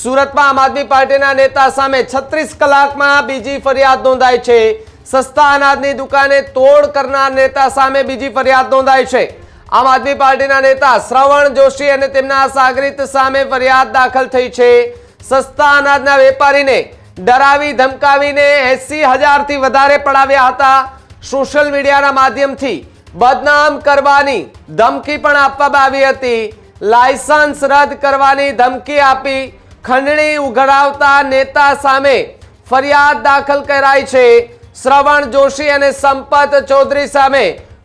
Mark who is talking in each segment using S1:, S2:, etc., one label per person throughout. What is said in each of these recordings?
S1: સુરતમાં આમ આદમી પાર્ટીના નેતા સામે 36 કલાકમાં બીજી ફરિયાદ નોંધાઈ છે। સસ્તા અનાજની દુકાને તોડ કરનાર નેતા સામે બીજી ફરિયાદ નોંધાઈ છે। આમ આદમી પાર્ટીના નેતા શ્રવણ જોશી અને તેમના સાગરીત સામે ફરિયાદ દાખલ થઈ છે। સસ્તા અનાજના વેપારીને ડરાવી ધમકાવીને 80,000 થી વધારે પડાવ્યા હતા। સોશિયલ મીડિયાના માધ્યમથી બદનામ કરવાની ધમકી પણ આપવામાં આવી હતી। લાયસન્સ રદ કરવાની ધમકી આપી ખંડણી ઉઘરાવતા નેતા સામે ફરિયાદ દાખલ કરાઈ છે। શ્રવણ જોશી અને સંપત ચૌધરી સામે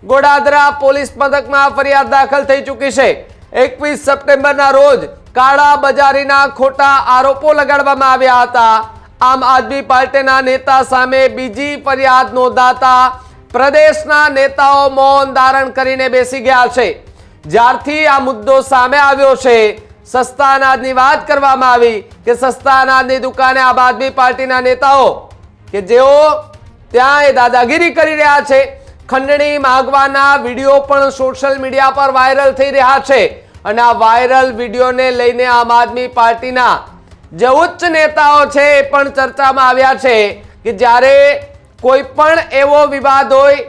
S1: ગોડાદરા પોલીસ મથકમાં ફરિયાદ દાખલ થઈ ચૂકી છે। 21 સપ્ટેમ્બરના રોજ કાળા બજારીના ખોટા આરોપો લગાડવામાં આવ્યા હતા। આમ આદમી પાર્ટીના નેતા સામે બીજી ફરિયાદ નોંધાતા પ્રદેશના નેતાઓ મૌન ધારણ કરીને બેસી ગયા છે। જ્યારથી આ મુદ્દો સામે આવ્યો છે, સસ્તા અનાજની વાત કરવામાં આવી કે સસ્તા અનાજની દુકાને આમ આદમી પાર્ટીના નેતાઓ કે જેઓ ત્યાં દાદાગીરી કરી રહ્યા છે, ખંડણી માંગવાના વિડીયો પણ સોશિયલ મીડિયા પર વાયરલ થઈ રહ્યા છે। અને આ વાયરલ વિડીયોને લઈને આમ આદમી પાર્ટીના જે ઉચ્ચ નેતાઓ છે એ પણ ચર્ચામાં આવ્યા છે કે જ્યારે કોઈ પણ એવો વિવાદ હોય,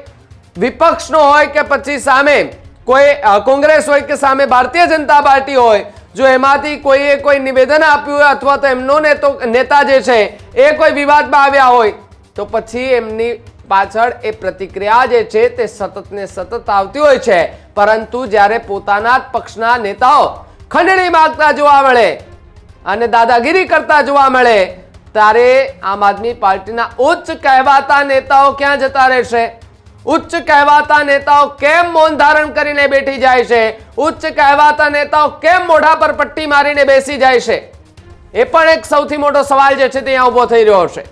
S1: વિપક્ષનો હોય કે પછી સામે કોઈ કોંગ્રેસ હોય કે સામે ભારતીય જનતા પાર્ટી હોય, જો એમાંથી કોઈએ કોઈ નિવેદન આપ્યું હોય અથવા તો એમનો નેતા જે છે એ કોઈ વિવાદમાં આવ્યા હોય તો પછી એમની પાછળ એ પ્રતિક્રિયા જે છે તે સતત ને સતત આવતી હોય છે। પરંતુ જ્યારે પોતાના જ પક્ષના નેતાઓ ખંડણી માંગતા જોવા મળે અને દાદાગીરી કરતા જોવા મળે ત્યારે આમ આદમી પાર્ટીના ઉચ્ચ કહેવાતા નેતાઓ ક્યાં જતા રહેશે? ઉચ્ચ કહેવાતા નેતાઓ કેમ મૌન ધારણ કરીને બેઠી જાય છે? ઉચ્ચ કહેવાતા નેતાઓ કેમ મોઢા પર પટ્ટી મારીને બેસી જાય છે? એ પણ એક સૌથી મોટો સવાલ જે છે તે અહીંયા ઉભો થઈ રહ્યો છે।